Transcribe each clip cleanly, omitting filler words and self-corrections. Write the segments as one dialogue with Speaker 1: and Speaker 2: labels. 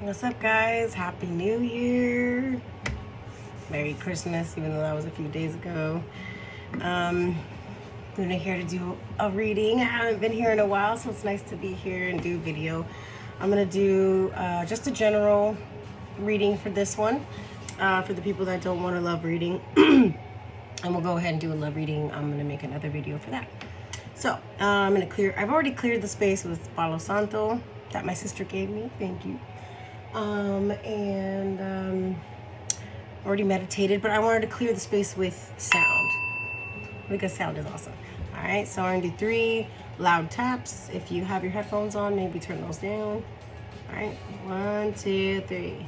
Speaker 1: What's up, guys? Happy New Year. Merry Christmas, even though that was a few days ago. Luna here to do a reading. I haven't been here in a while, so it's nice to be here and do video. I'm going to do just a general reading for this one, for the people that don't want to love reading. And we'll go ahead and do a love reading. I'm going to make another video for that. So, I'm going to clear. I've already cleared the space with Palo Santo that my sister gave me. Thank you. Already meditated, but I wanted to clear the space with sound because sound is awesome. All right, so I'm gonna do 3 loud taps. If you have your headphones on, maybe turn those down. All right, 1, 2, 3.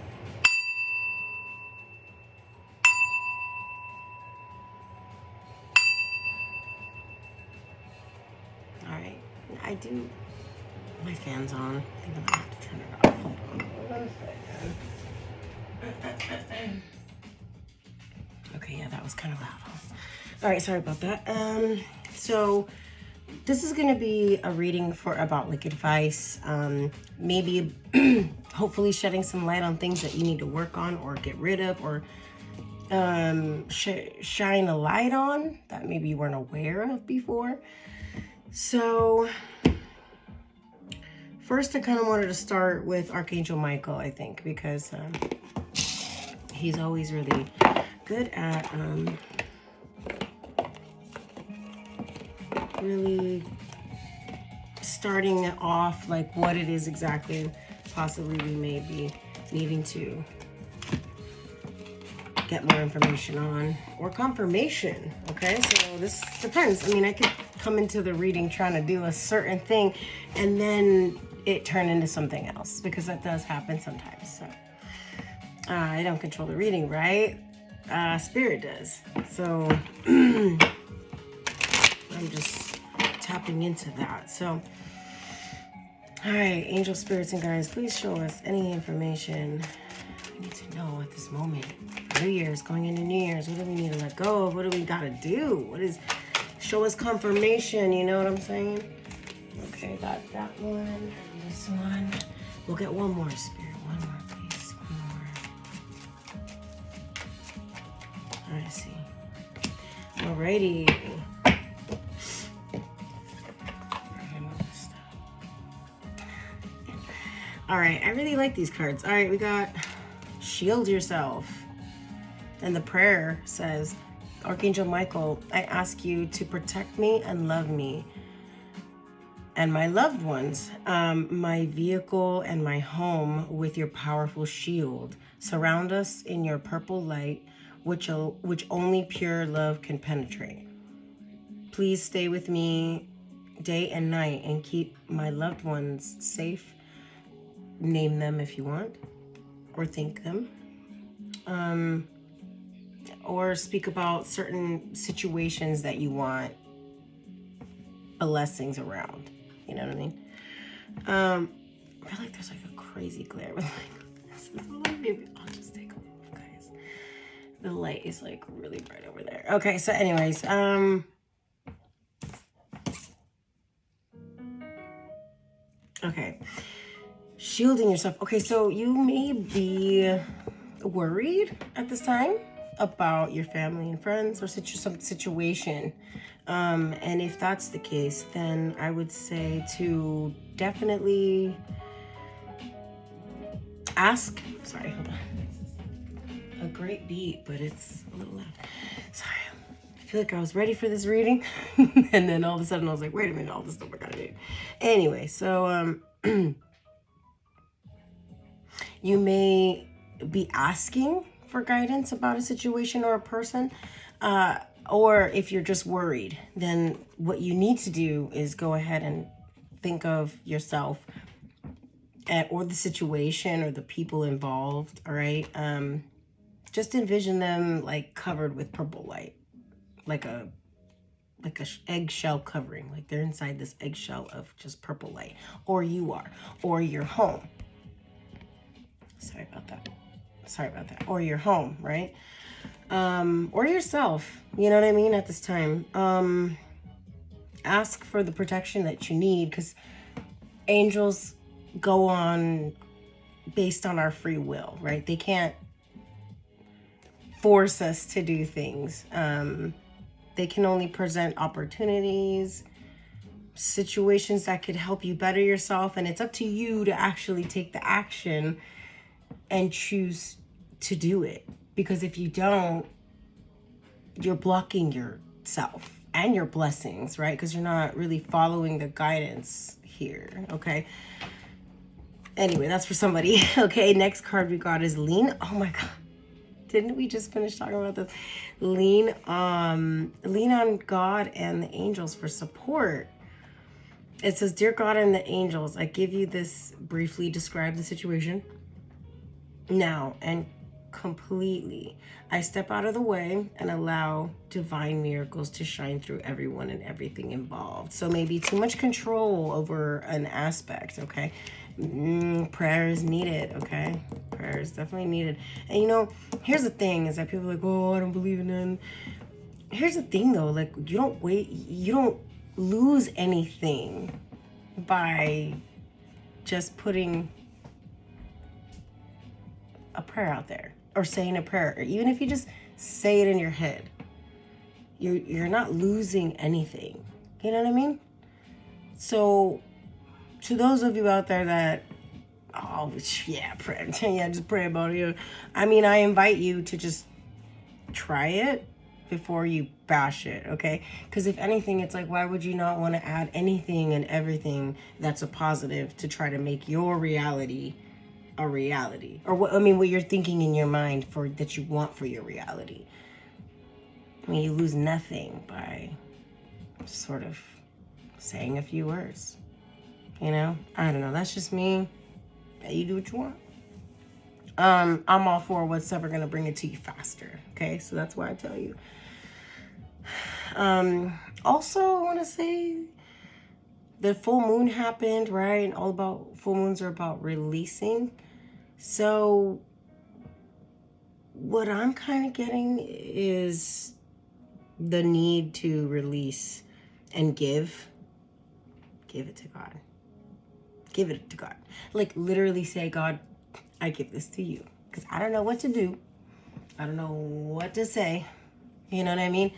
Speaker 1: All right, I do. My fan's on. I think I'm gonna have to turn it off. Hold on 1 second. Okay, yeah, that was kind of loud. All right, sorry about that. So this is gonna be a reading for about like advice, maybe hopefully shedding some light on things that you need to work on or get rid of, or shine a light on that maybe you weren't aware of before. So first, I kind of wanted to start with Archangel Michael, I think, because he's always really good at really starting off like what it is exactly possibly we may be needing to get more information on or confirmation. Okay, so this depends. I mean, I could come into the reading trying to do a certain thing and then it turn into something else, because that does happen sometimes. So I don't control the reading, right? Spirit does. So I'm just tapping into that. So all right, angel, spirits, and guides, please show us any information we need to know at this moment. New Year's, going into New Year's, what do we need to let go of? What do we gotta do? Show us confirmation, you know what I'm saying? Okay, got that one, this one. We'll get one more, spirit, one more, please, one more. All right, see. Alrighty. All right, I really like these cards. All right, we got shield yourself. And the prayer says, Archangel Michael, I ask you to protect me and love me and my loved ones, my vehicle and my home with your powerful shield. Surround us in your purple light, which only pure love can penetrate. Please stay with me day and night and keep my loved ones safe. Name them if you want, or thank them, or speak about certain situations that you want blessings around. You know what I mean? I feel like there's like a crazy glare, but like this is maybe I'll just take a look, guys. The light is like really bright over there. Okay, so anyways, okay. Shielding yourself. Okay, so you may be worried at this time about your family and friends or some situation. And if that's the case, then I would say to definitely ask. Sorry, hold on. A great beat, but it's a little loud. Sorry. I feel like I was ready for this reading. And then all of a sudden I was like, wait a minute, all this stuff I gotta do. Anyway, so you may be asking for guidance about a situation or a person, or if you're just worried, then what you need to do is go ahead and think of yourself or the situation or the people involved. All right, just envision them like covered with purple light, like a eggshell covering, like they're inside this eggshell of just purple light, or you are, or your home. Sorry about that. Or your home, right? Or yourself, you know what I mean, at this time. Ask for the protection that you need, because angels go on based on our free will, right? They can't force us to do things. They can only present opportunities, situations that could help you better yourself, and it's up to you to actually take the action and choose to do it. Because if you don't, you're blocking yourself and your blessings, right? Because you're not really following the guidance here, okay? Anyway, that's for somebody. Okay, next card we got is lean. Oh my god, didn't we just finish talking about this? Lean on God and the angels for support. It says, dear God and the angels, I give you this, briefly describe the situation now and completely. I step out of the way and allow divine miracles to shine through everyone and everything involved. So maybe too much control over an aspect, okay? Prayer is needed, okay? Prayer is definitely needed. And you know, here's the thing is that people are like, oh, I don't believe in it. Here's the thing though, like you don't lose anything by just putting a prayer out there or saying a prayer, or even if you just say it in your head, you're not losing anything. You know what I mean? So to those of you out there that, oh yeah, pray, yeah, just pray about it. I mean, I invite you to just try it before you bash it, okay? Because if anything, it's like, why would you not want to add anything and everything that's a positive to try to make your reality a reality? Or what, I mean, what you're thinking in your mind for that you want for your reality. I mean, you lose nothing by sort of saying a few words. You know? I don't know. That's just me. You do what you want. I'm all for what's ever gonna bring it to you faster. Okay, so that's why I tell you. Also, I want to say the full moon happened, right? And all about full moons are about releasing. So what I'm kind of getting is the need to release and give it to God. Give it to God. Like literally say, God, I give this to you. Because I don't know what to do. I don't know what to say. You know what I mean?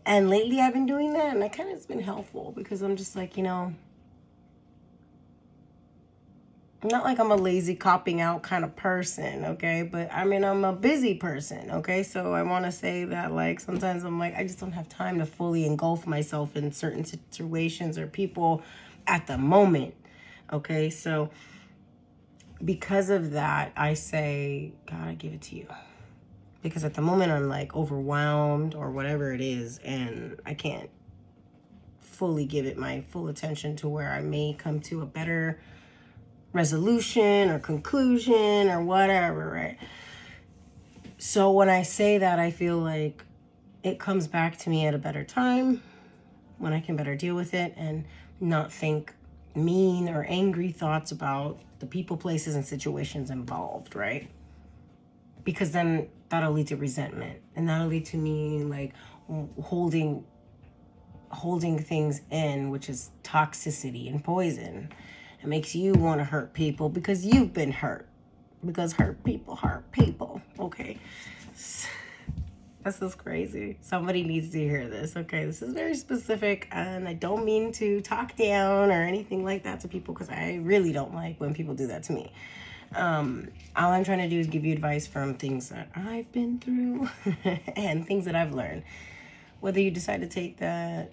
Speaker 1: And lately I've been doing that, and that kind of has been helpful because I'm just like, you know, not like I'm a lazy copping out kind of person, okay? But I mean, I'm a busy person, okay? So I want to say that, like, sometimes I'm like, I just don't have time to fully engulf myself in certain situations or people at the moment, okay? So because of that, I say, God, I give it to you. Because at the moment I'm like overwhelmed or whatever it is, and I can't fully give it my full attention to where I may come to a better resolution or conclusion or whatever, right? So when I say that, I feel like it comes back to me at a better time when I can better deal with it and not think mean or angry thoughts about the people, places, and situations involved, right? Because then that'll lead to resentment, and that'll lead to me like holding things in, which is toxicity and poison. It makes you want to hurt people because you've been hurt. Because hurt people, okay? This is crazy. Somebody needs to hear this, okay? This is very specific, and I don't mean to talk down or anything like that to people because I really don't like when people do that to me. All I'm trying to do is give you advice from things that I've been through and things that I've learned. Whether you decide to take that,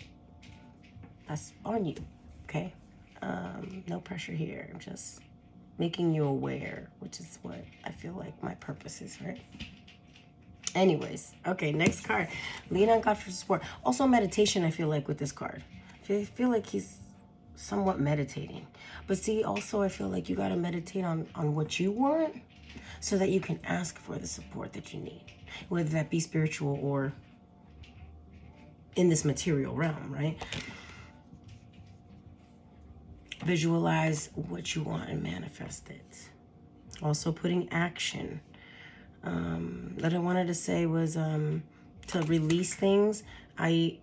Speaker 1: that's on you, okay? No pressure here. I'm just making you aware, which is what I feel like my purpose is, right? Anyways, okay, next card. Lean on God for support. Also meditation, I feel like, with this card. I feel like he's somewhat meditating. But see, also I feel like you got to meditate on what you want so that you can ask for the support that you need, whether that be spiritual or in this material realm, right? Visualize what you want and manifest it. Also putting action. That I wanted to say was to release things. I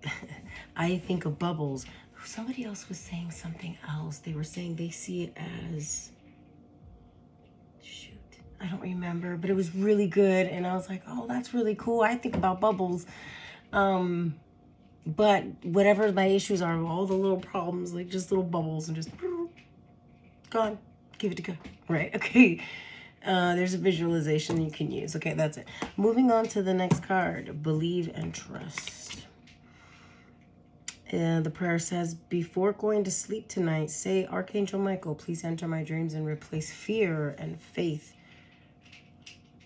Speaker 1: think of bubbles. Somebody else was saying something else. They were saying they see it as Shoot, I don't remember, but it was really good. And I was like, oh, that's really cool. I think about bubbles. But whatever my issues are, all the little problems, like just little bubbles and just gone. Give it to God. Right. Okay. There's a visualization you can use. Okay, that's it. Moving on to the next card. Believe and trust. The prayer says, before going to sleep tonight, say, Archangel Michael, please enter my dreams and replace fear and faith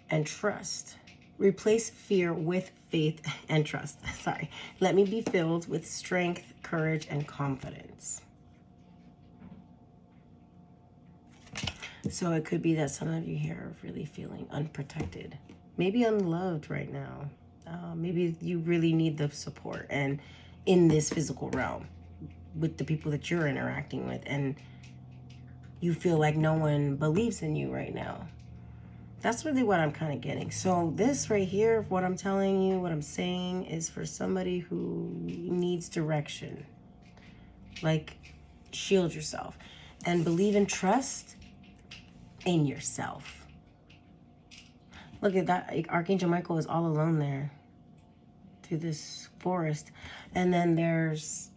Speaker 1: and trust. Replace fear with faith and trust. Sorry. Let me be filled with strength, courage, and confidence. So it could be that some of you here are really feeling unprotected, maybe unloved right now. Maybe you really need the support and in this physical realm with the people that you're interacting with, and you feel like no one believes in you right now. That's really what I'm kind of getting. So this right here, what I'm telling you, what I'm saying is for somebody who needs direction. Like, shield yourself and believe and trust in yourself. Look at that. Archangel Michael is all alone there through this forest. And then there's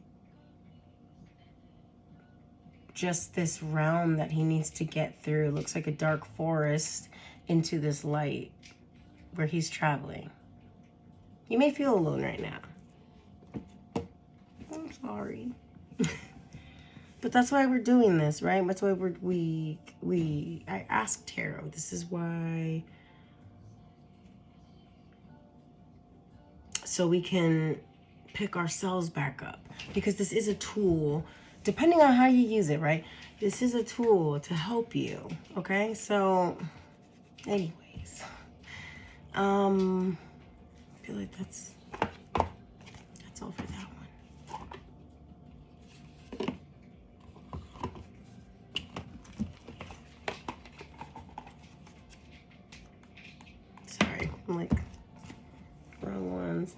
Speaker 1: just this realm that he needs to get through. It looks like a dark forest into this light where he's traveling. You may feel alone right now. I'm sorry. But that's why we're doing this, right? That's why I asked tarot. This is why, so we can pick ourselves back up, because this is a tool, depending on how you use it, right? This is a tool to help you, okay? So anyways, I feel like that's all for that one. Sorry, I'm like wrong ones.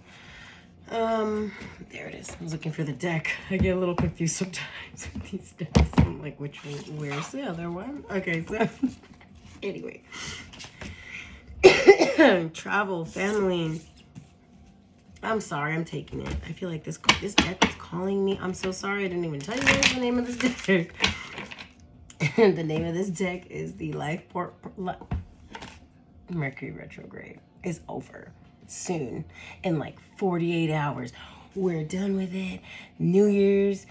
Speaker 1: There it is. I was looking for the deck. I get a little confused sometimes with these decks. I'm like, which one? Where's the other one? Okay, so anyway. Travel, family. I'm sorry, I'm taking it. I feel like this deck is calling me. I'm so sorry, I didn't even tell you guys the name of this deck. The name of this deck is the Mercury retrograde is over soon, in like 48 hours. We're done with it. New Year's,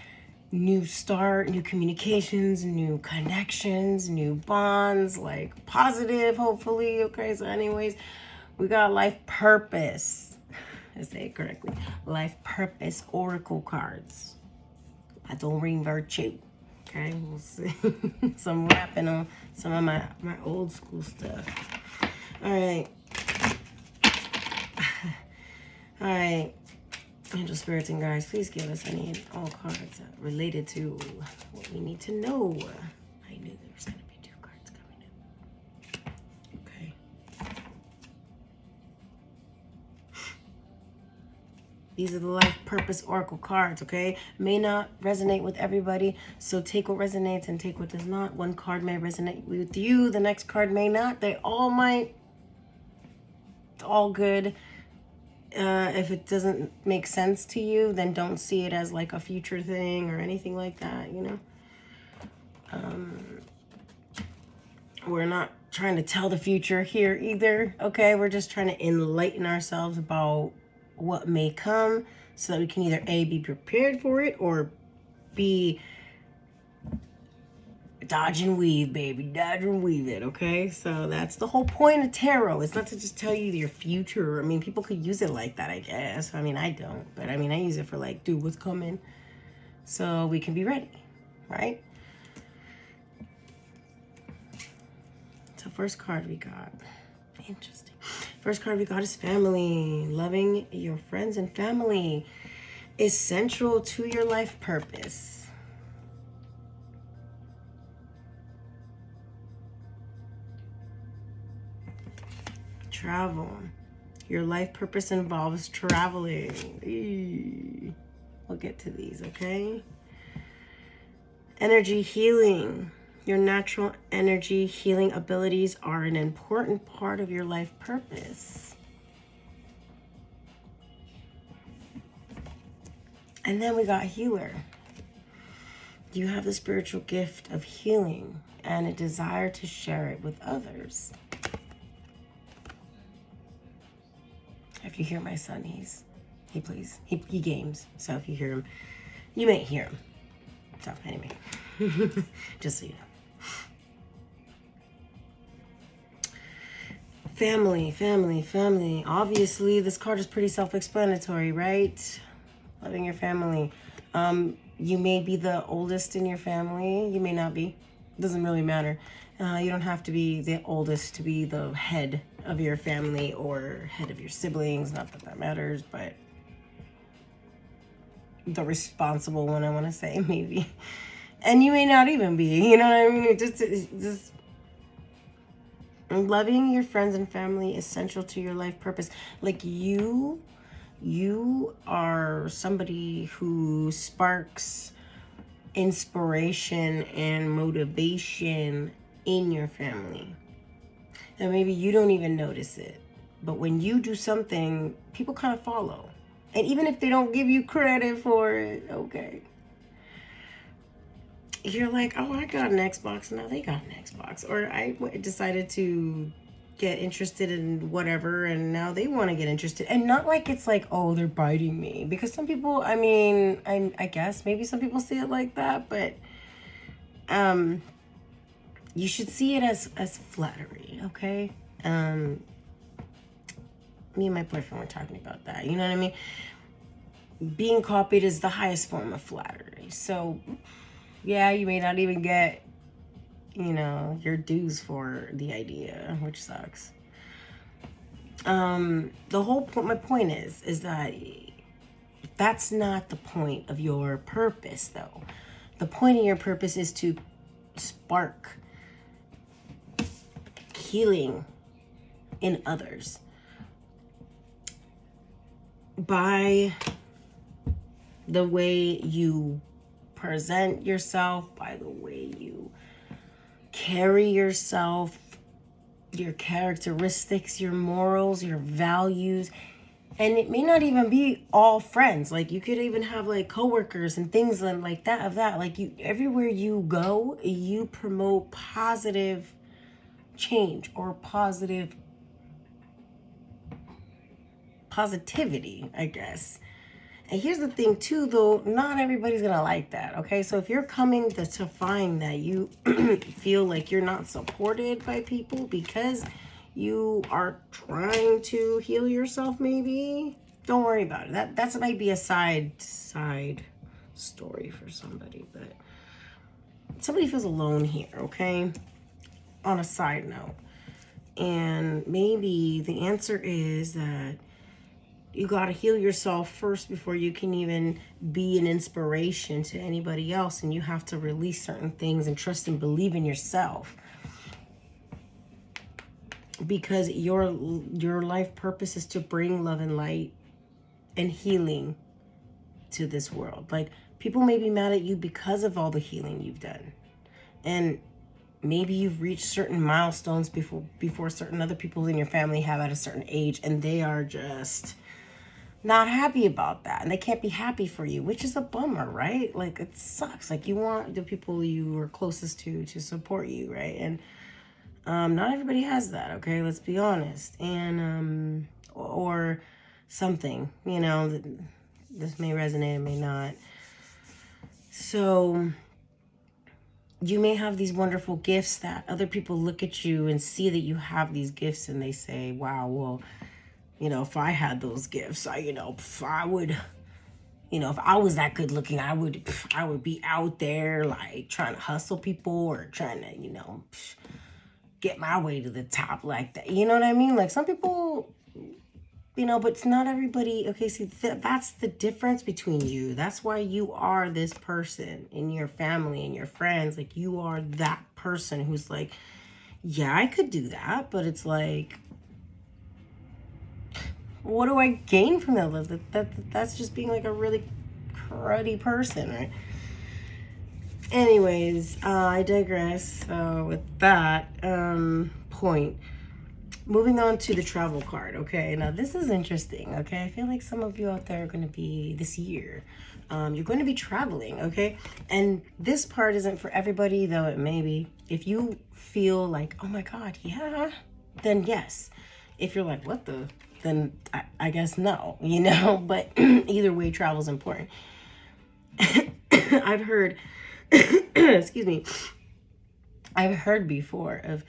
Speaker 1: new start, new communications, new connections, new bonds, like positive, hopefully. Okay, so anyways, we got life purpose. I say it correctly. Life purpose oracle cards. I don't ring virtue. Okay, we'll see. So I'm rapping on some of my old school stuff. All right. All right. Angel spirits and guides, please give us any and all cards related to what we need to know. I knew there was going to be 2 cards coming in. Okay. These are the life purpose oracle cards, okay? May not resonate with everybody, so take what resonates and take what does not. One card may resonate with you, the next card may not. They all might. It's all good. If it doesn't make sense to you, then don't see it as like a future thing or anything like that, you know? We're not trying to tell the future here either, okay? We're just trying to enlighten ourselves about what may come so that we can either A, be prepared for it, or B, dodge and weave, baby. Dodge and weave it, okay? So that's the whole point of tarot. It's not to just tell you your future. I mean, people could use it like that, I guess. I mean, I don't. But, I mean, I use it for, like, dude, what's coming? So we can be ready, right? So first card we got. Interesting. First card we got is family. Loving your friends and family is central to your life purpose. Travel. Your life purpose involves traveling. Eee. We'll get to these, okay? Energy healing. Your natural energy healing abilities are an important part of your life purpose. And then we got healer. You have the spiritual gift of healing and a desire to share it with others. If you hear my son, he plays, he games. So if you hear him, you may hear him. So anyway, just so you know. Family, family, family. Obviously, this card is pretty self-explanatory, right? Loving your family. You may be the oldest in your family. You may not be. It doesn't really matter. You don't have to be the oldest to be the head of your family or head of your siblings. Not that that matters, but the responsible one, I want to say, maybe. And you may not even be. You know what I mean? Just loving your friends and family is essential to your life purpose. Like you are somebody who sparks inspiration and motivation in your family. And maybe you don't even notice it. But when you do something, people kind of follow. And even if they don't give you credit for it, okay. You're like, oh, I got an Xbox, now they got an Xbox. Or I decided to get interested in whatever and now they want to get interested. And not like it's like, oh, they're biting me, because some people, I mean, I guess maybe some people see it like that, but you should see it as flattery. Okay. Me and my boyfriend were talking about that, you know what I mean? Being copied is the highest form of flattery. So yeah, you may not even get, you know, your dues for the idea, which sucks. The whole point, my point is that that's not the point of your purpose, though. The point of your purpose is to spark healing in others by the way you present yourself, by the way you carry yourself, your characteristics, your morals, your values. And it may not even be all friends. Like you could even have like coworkers and things like that of that. Like you, everywhere you go, you promote positive change or positivity, I guess. And here's the thing too, though, not everybody's gonna like that, okay? So if you're coming to find that you feel like you're not supported by people because you are trying to heal yourself, maybe, don't worry about it. That might be a side story for somebody, but somebody feels alone here, okay? On a side note. And maybe the answer is that you got to heal yourself first before you can even be an inspiration to anybody else. And you have to release certain things and trust and believe in yourself. Because your life purpose is to bring love and light and healing to this world. Like, people may be mad at you because of all the healing you've done. And maybe you've reached certain milestones before certain other people in your family have at a certain age. And they are just not happy about that, and they can't be happy for you, which is a bummer, right? Like, it sucks. Like, you want the people you are closest to support you, right? And not everybody has that, okay? Let's be honest. And or something, you know, this may resonate, it may not. So you may have these wonderful gifts that other people look at you and see that you have these gifts, and they say, wow, well, you know, if I had those gifts, I would, you know, if I was that good looking, I would be out there like trying to hustle people or trying to, you know, get my way to the top like that. You know what I mean? Like, some people, you know, but it's not everybody. Okay, see, that's the difference between you. That's why you are this person in your family and your friends. Like, you are that person who's like, yeah, I could do that, but it's like, what do I gain from that? That's just being like a really cruddy person, right? Anyways, I digress. With that point, moving on to the travel card. Okay, now this is interesting. Okay, I feel like some of you out there are going to be this year. You're going to be traveling. Okay, and this part isn't for everybody, though it may be. If you feel like, oh my God, yeah, then yes. If you're like, what the, then I guess no. But either way, travel's important. I've heard, excuse me, I've heard before of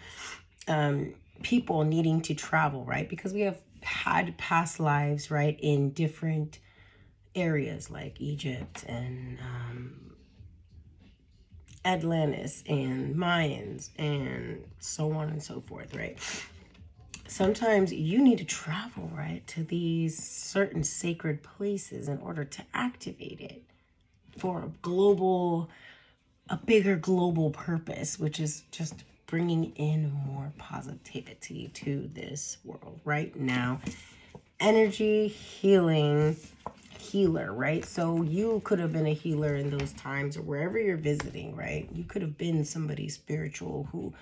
Speaker 1: people needing to travel, right? Because we have had past lives, right, in different areas like Egypt and Atlantis and Mayans and so on and so forth, right? Sometimes you need to travel, right, to these certain sacred places in order to activate it for a bigger global purpose, which is just bringing in more positivity to this world right now. Energy healing healer, right? So you could have been a healer in those times or wherever you're visiting, right? You could have been somebody spiritual who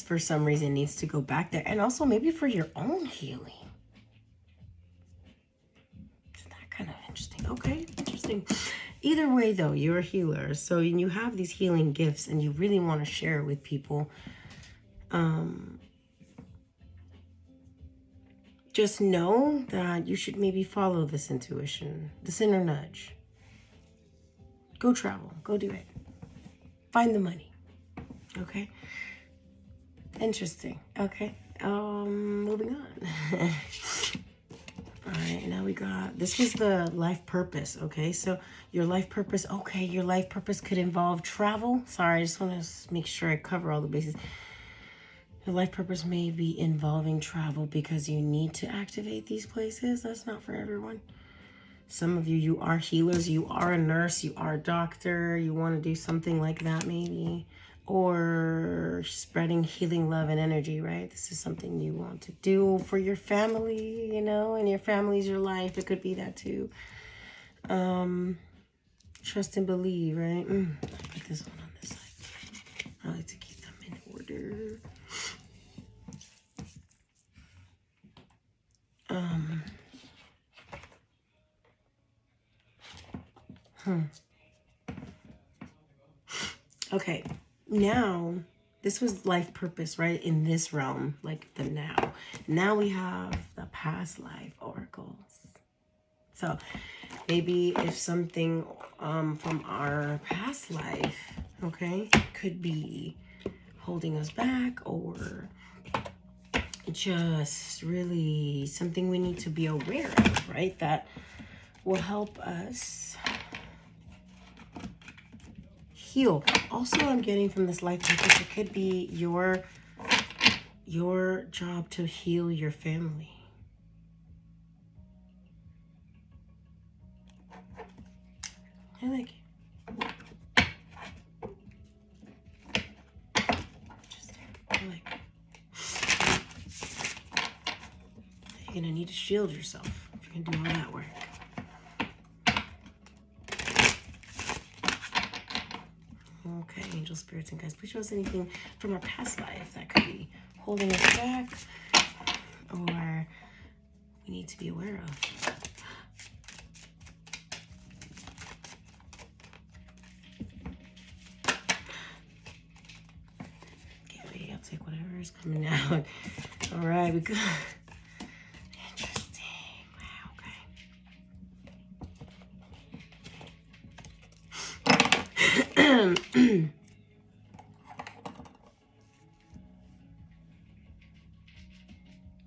Speaker 1: for some reason needs to go back there, and also maybe for your own healing. Isn't that kind of interesting? Okay, interesting. Either way though, you're a healer, so you have these healing gifts and you really want to share it with people. Just know that you should maybe follow this intuition, this inner nudge. Go travel, go do it. Find the money. Okay. Interesting. Okay. Moving on. All right, now we got, this was the life purpose, okay? So your life purpose, okay, your life purpose could involve travel. Sorry, I just want to make sure I cover all the bases. Your life purpose may be involving travel because you need to activate these places. That's not for everyone. Some of you, you are healers, you are a nurse, you are a doctor, you want to do something like that maybe. Or spreading healing love and energy, right? This is something you want to do for your family, and your family's your life. It could be that too. Trust and believe, right? Put this one on this side. I like to keep them in order. Okay, now this was life purpose, right? In this realm, like the now. Now we have the past life oracles. So maybe if something from our past life, okay, could be holding us back or just really something we need to be aware of, right? That will help us heal. Also, I'm getting from this life purpose, it could be your job to heal your family. I like it. You're gonna need to shield yourself if you're gonna do all that work. Okay, angel spirits and guides, please show us anything from our past life that could be holding us back or we need to be aware of. Okay, I'll take whatever is coming out. All right, we go. Interesting. Wow, okay.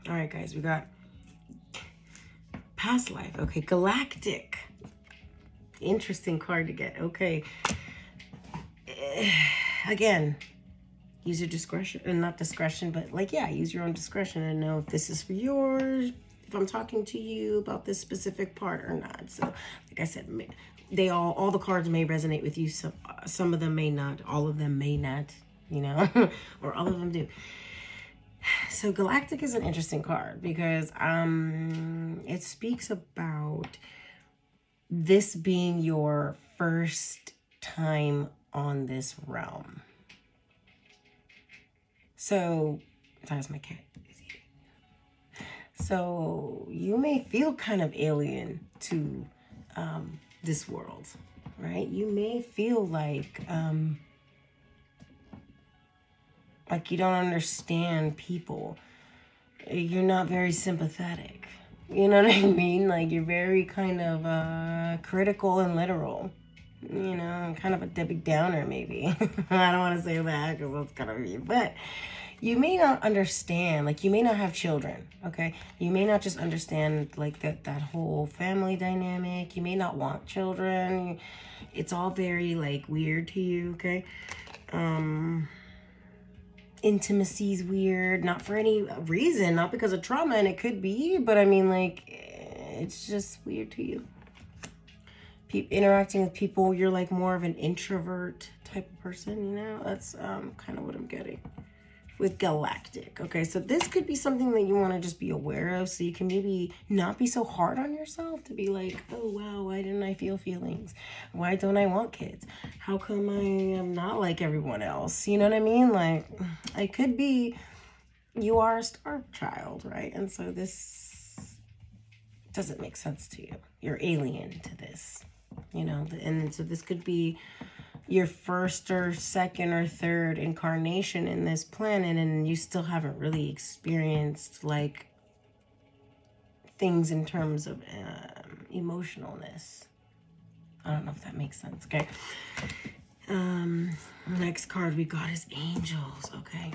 Speaker 1: All right, guys, we got past life. Okay, galactic. Interesting card to get. Okay. Again, use your discretion, and not discretion, but use your own discretion and know if this is for yours, if I'm talking to you about this specific part or not. So, like I said, they all the cards may resonate with you. Some of them may not. All of them may not. Or all of them do. So galactic is an interesting card because it speaks about this being your first time on this realm. So, that's my cat. So, you may feel kind of alien to this world, right? You may feel like you don't understand people. You're not very sympathetic. You know what I mean? Like, you're very kind of critical and literal. You know, kind of a Debbie Downer, maybe. I don't want to say that because that's kind of mean. But you may not understand, like, you may not have children, okay? You may not just understand, like, that whole family dynamic. You may not want children. It's all very, like, weird to you, okay? Intimacy's weird, not for any reason, not because of trauma, and it could be, but I mean, like, it's just weird to you. Interacting with people, you're like more of an introvert type of person, you know? That's kind of what I'm getting with galactic. Okay, so this could be something that you want to just be aware of, so you can maybe not be so hard on yourself, to be like, oh wow, why didn't I feel feelings? Why don't I want kids? How come I am not like everyone else? You know what I mean? Like, it could be you are a star child, right? And so this doesn't make sense to you. You're alien to this, you know? And so this could be your first or second or third incarnation in this planet, and you still haven't really experienced like things in terms of emotionalness. I don't know if that makes sense. Okay. Next card we got is angels. Okay,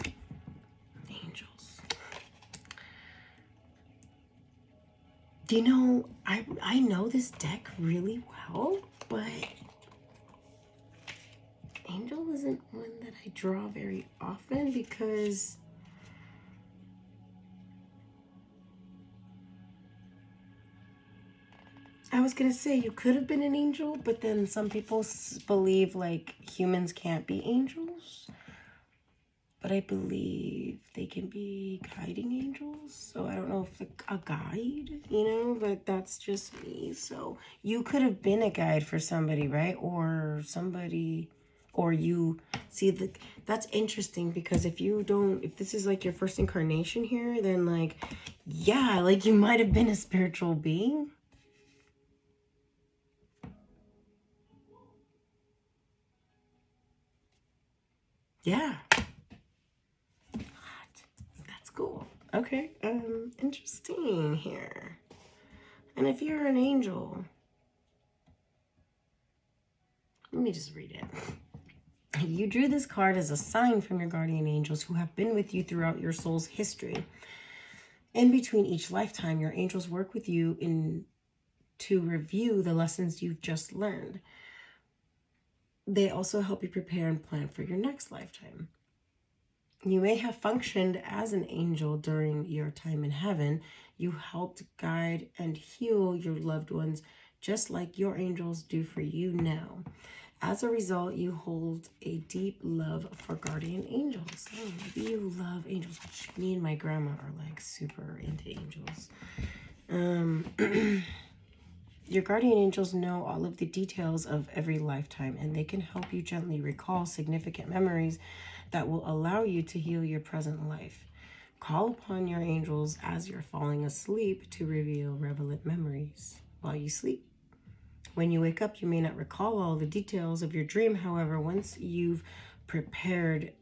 Speaker 1: angels. Do you know, I know this deck really well, but angel isn't one that I draw very often because I was gonna say you could have been an angel, but then some people believe like humans can't be angels. But I believe they can be guiding angels. So I don't know if a guide, you know, but that's just me. So you could have been a guide for somebody, right? Or somebody, or you see that's interesting because if this is like your first incarnation here, then like, yeah, like you might have been a spiritual being. Yeah. That's cool. Okay. Interesting here. And if you're an angel, let me just read it. You drew this card as a sign from your guardian angels who have been with you throughout your soul's history. In between each lifetime, your angels work with you to review the lessons you've just learned. They also help you prepare and plan for your next lifetime. You may have functioned as an angel during your time in heaven. You helped guide and heal your loved ones just like your angels do for you now. As a result, you hold a deep love for guardian angels. Oh, maybe you love angels. Me and my grandma are like super into angels. Your guardian angels know all of the details of every lifetime, and they can help you gently recall significant memories that will allow you to heal your present life. Call upon your angels as you're falling asleep to reveal relevant memories while you sleep. When you wake up, you may not recall all the details of your dream. However, once you've prepared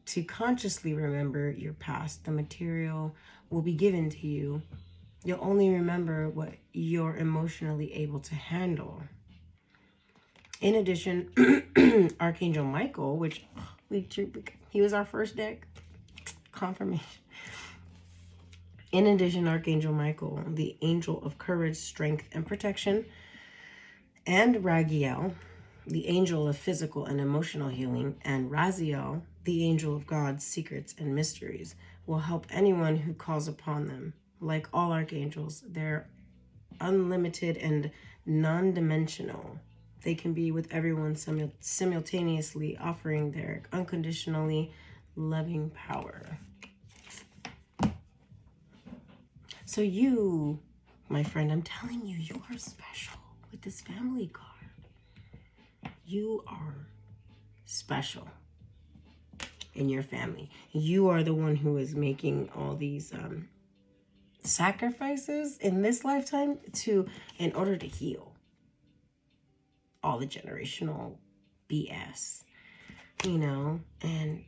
Speaker 1: to consciously remember your past, the material will be given to you. You'll only remember what you're emotionally able to handle. In addition, Archangel Michael, which he was our first deck confirmation. In addition, Archangel Michael, the angel of courage, strength, and protection, and Ragiel, the angel of physical and emotional healing, and Raziel, the angel of God's secrets and mysteries, will help anyone who calls upon them. Like all archangels, they're unlimited and non-dimensional. They can be with everyone simultaneously, offering their unconditionally loving power. So you, my friend, I'm telling you, you are special. with this family card. You are special in your family. You are the one who is making all these sacrifices in this lifetime in order to heal all the generational BS, you know, and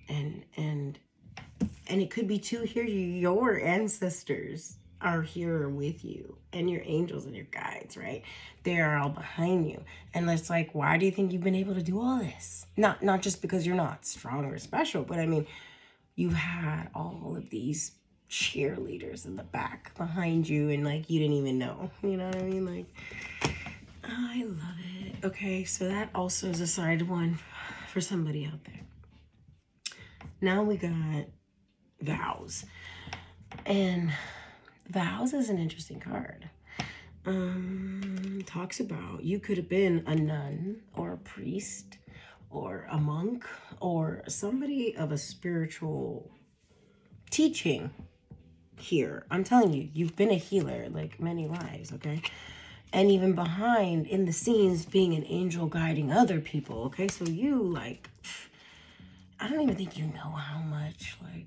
Speaker 1: it could be too here your ancestors are here with you, and your angels and your guides, right? They are all behind you. And it's like, why do you think you've been able to do all this? Not just because you're not strong or special, but I mean, you've had all of these cheerleaders in the back behind you, and like you didn't even know, you know what I mean? Like, I love it. Okay, so that also is a side one for somebody out there. Now we got vows. And vows is an interesting card. Talks about you could have been a nun or a priest or a monk or somebody of a spiritual teaching here. I'm telling you, you've been a healer like many lives, okay? And even behind in the scenes being an angel guiding other people, okay? So you like, I don't even think you know how much like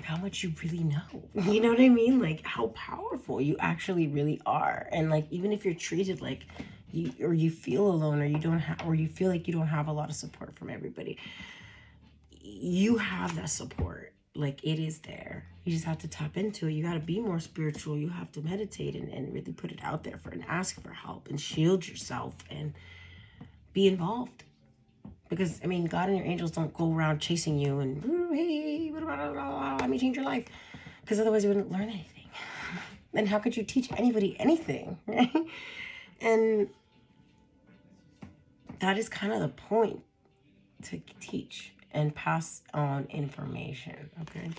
Speaker 1: how much you really know. You know what I mean? Like how powerful you actually really are. And like even if you're treated like you feel alone, or you feel like you don't have a lot of support from everybody, you have that support. Like it is there. You just have to tap into it. You got to be more spiritual. You have to meditate and really put it out there and ask for help and shield yourself and be involved. Because, I mean, God and your angels don't go around chasing you and, hey, let me change your life. Because otherwise you wouldn't learn anything. And how could you teach anybody anything, right? And that is kind of the point, to teach and pass on information, okay?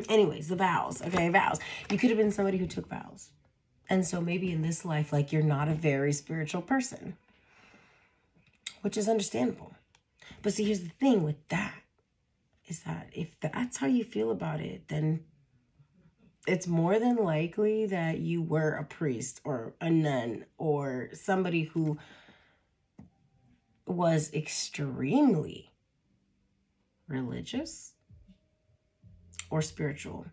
Speaker 1: Anyways, the vows, okay, vows. You could have been somebody who took vows. And so maybe in this life, like, you're not a very spiritual person, which is understandable. But see, here's the thing with that, is that if that's how you feel about it, then it's more than likely that you were a priest or a nun or somebody who was extremely religious or spiritual.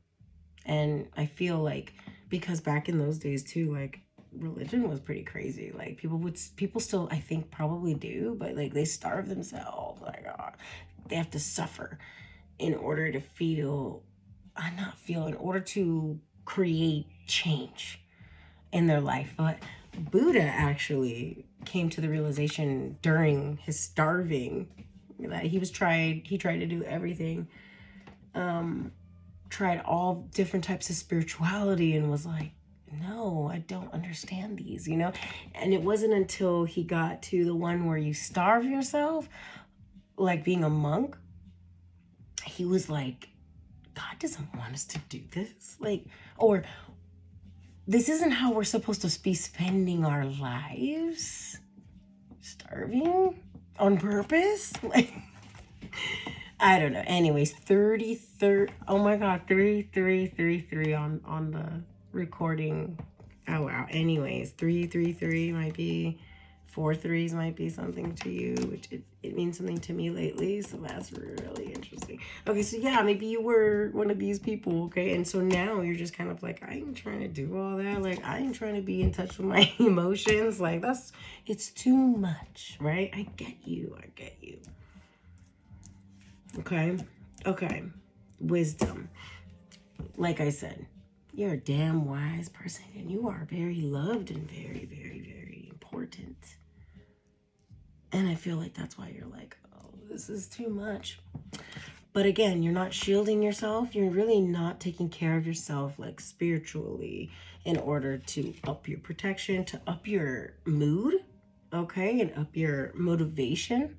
Speaker 1: And I feel like, because back in those days too, like, religion was pretty crazy. Like people still, I think, probably do, but like they starve themselves. Like they have to suffer in order to in order to create change in their life. But Buddha actually came to the realization during his starving that he tried to do everything, tried all different types of spirituality, and was like, no, I don't understand these, you know? And it wasn't until he got to the one where you starve yourself, like being a monk, he was like, God doesn't want us to do this. Like, or this isn't how we're supposed to be spending our lives, starving on purpose. Like, I don't know. Anyways, 33, oh my God, 3333 on the recording. Oh wow. Anyways, 333 might be, 4 threes might be something to you, which it means something to me lately. So that's really interesting. Okay, so yeah, maybe you were one of these people, okay? And so now you're just kind of like, I ain't trying to do all that. Like, I ain't trying to be in touch with my emotions. Like, it's too much, right? I get you. Okay. Wisdom. Like I said, you're a damn wise person, and you are very loved and very, very, very important. And I feel like that's why you're like, oh, this is too much. But again, you're not shielding yourself. You're really not taking care of yourself, like, spiritually, in order to up your protection, to up your mood, okay, and up your motivation,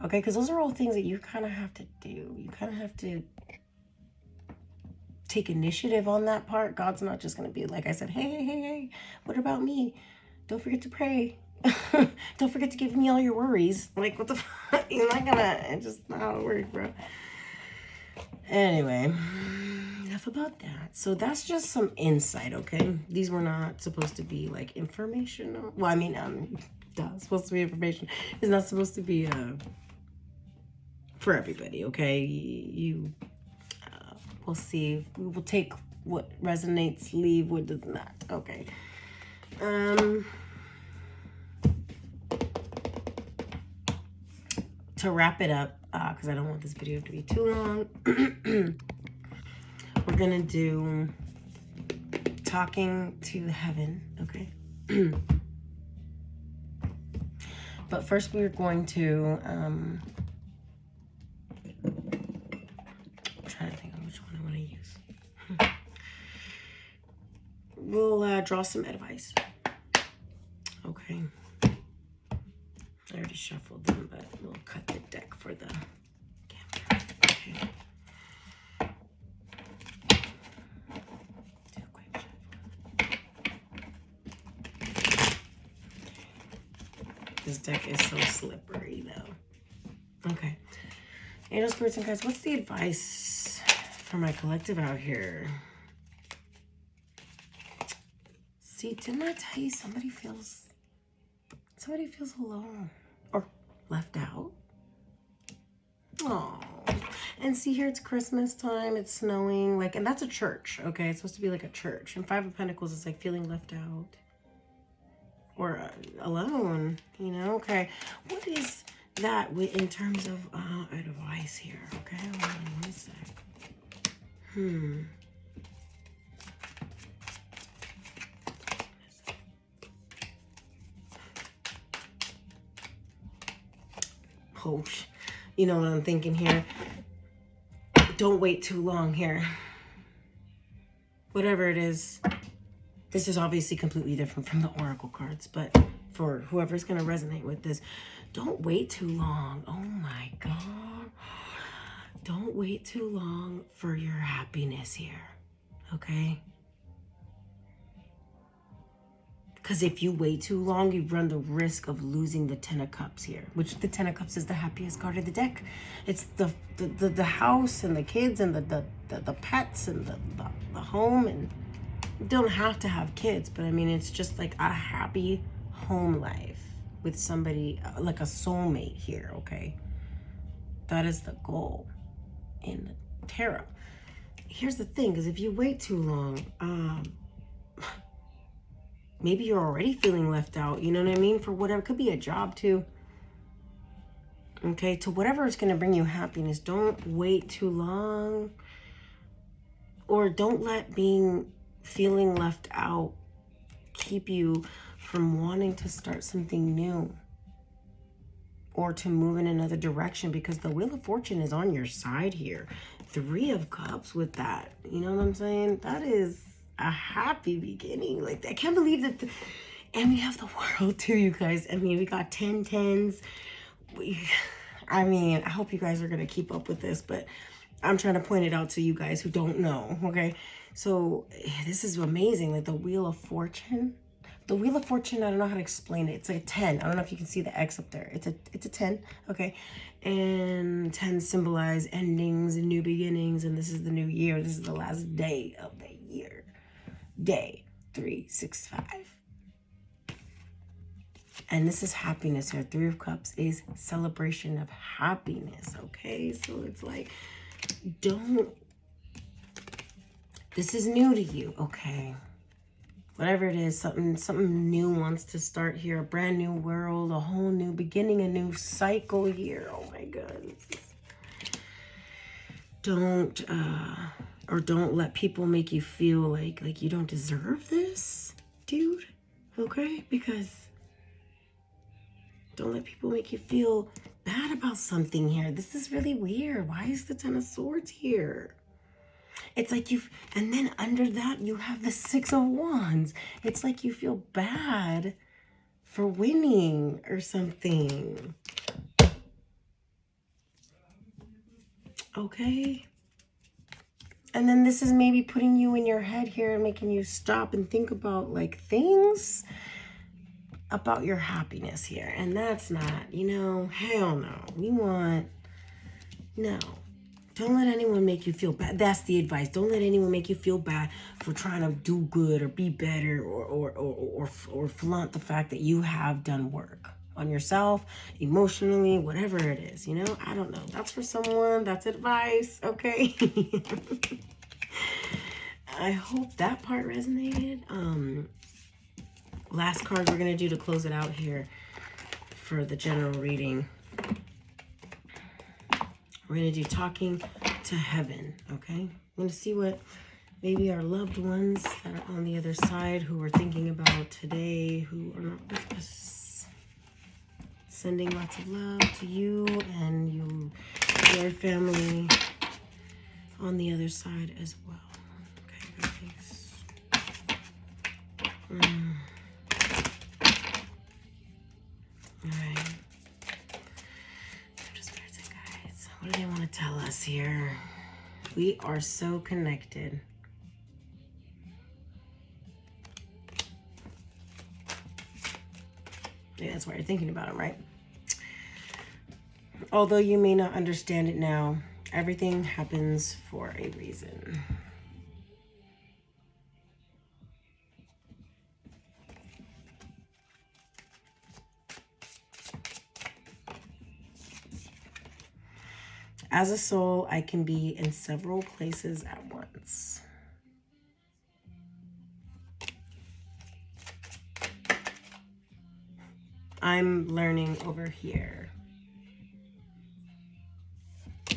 Speaker 1: okay? Because those are all things that you kind of have to do. You kind of have to take initiative on that part. God's not just going to be like I said, hey, what about me? Don't forget to pray. Don't forget to give me all your worries. Like, what the fuck? You're not gonna, it's just not how it works, bro. Anyway, enough about that. So that's just some insight, okay? These were not supposed to be like informational. Well, I mean, it's supposed to be information. It's not supposed to be for everybody, okay? We'll see. We will take what resonates, leave what does not. Okay. To wrap it up, because I don't want this video to be too long, we're gonna do talking to heaven, okay? But first we're going to I'm trying to think of which one I want to use. We'll draw some advice. Okay. I already shuffled them, but we'll cut the deck for the camera. Okay. Do a quick shuffle. This deck is so slippery, though. Okay. Angels, spirits, and guides, what's the advice for my collective out here? See, didn't I tell you somebody feels alone or left out? Oh, and see here, it's Christmas time, it's snowing, like, and that's a church, okay? It's supposed to be like a church. And Five of Pentacles is like feeling left out or alone, you know? Okay, what is that in terms of advice here? Okay, hold on one sec. Oh, you know what I'm thinking here? Don't wait too long here. Whatever it is, this is obviously completely different from the Oracle cards, but for whoever's going to resonate with this, don't wait too long. Oh my God. Don't wait too long for your happiness here, okay? Because if you wait too long, you run the risk of losing the Ten of Cups here, which the Ten of Cups is the happiest card of the deck. It's the house and the kids and the pets and the home. And you don't have to have kids, but I mean, it's just like a happy home life with somebody, like a soulmate here, okay? That is the goal in the tarot. Here's the thing, because if you wait too long, maybe you're already feeling left out, you know what I mean? For whatever, it could be a job too. Okay, to whatever is going to bring you happiness, don't wait too long. Or don't let feeling left out keep you from wanting to start something new. Or to move in another direction, because the Wheel of Fortune is on your side here. Three of Cups with that, you know what I'm saying? That is a happy beginning. Like, I can't believe that. And we have the World too, you guys. I mean, we got 10 tens. I mean, I hope you guys are going to keep up with this, but I'm trying to point it out to you guys who don't know, okay? So this is amazing. Like the Wheel of Fortune. The Wheel of Fortune, I don't know how to explain it. It's like a 10. I don't know if you can see the X up there. It's a 10, okay? And 10 symbolize endings and new beginnings, and this is the new year. This is the last day of the year. Day 365. And this is happiness here. Three of Cups is celebration of happiness, okay? So it's like, this is new to you, okay? Whatever it is, something new wants to start here. A brand new world, a whole new beginning, a new cycle here. Oh my God. Don't let people make you feel like you don't deserve this, dude. Okay? Because don't let people make you feel bad about something here. This is really weird. Why is the Ten of Swords here? It's like and then under that, you have the Six of Wands. It's like you feel bad for winning or something. Okay? And then this is maybe putting you in your head here and making you stop and think about like things about your happiness here. And that's not, hell no. Don't let anyone make you feel bad. That's the advice. Don't let anyone make you feel bad for trying to do good or be better or flaunt the fact that you have done work on yourself, emotionally, whatever it is. You know, I don't know. That's for someone. That's advice. Okay. I hope that part resonated. Last card we're going to do to close it out here for the general reading. We're going to do talking to heaven, okay? I'm going to see what maybe our loved ones that are on the other side who we're thinking about today, who are not with us. Sending lots of love to you and your family on the other side as well. Okay, thanks. All right. What do they want to tell us here? We are so connected. Yeah, that's why you're thinking about them, right? Although you may not understand it now, everything happens for a reason. As a soul, I can be in several places at once. I'm learning over here. All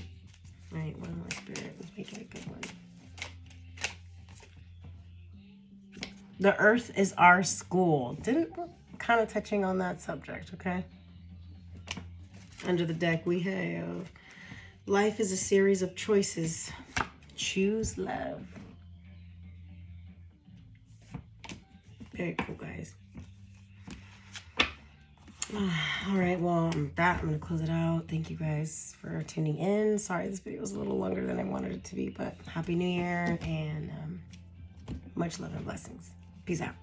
Speaker 1: right, one more spirit. Let's make it a good one. The earth is our school. We're kind of touching on that subject, okay? Under the deck, we have life is a series of choices. Choose love. Very cool, guys. All right, well, with that, I'm going to close it out. Thank you guys for tuning in. Sorry, this video was a little longer than I wanted it to be, but Happy New Year and much love and blessings. Peace out.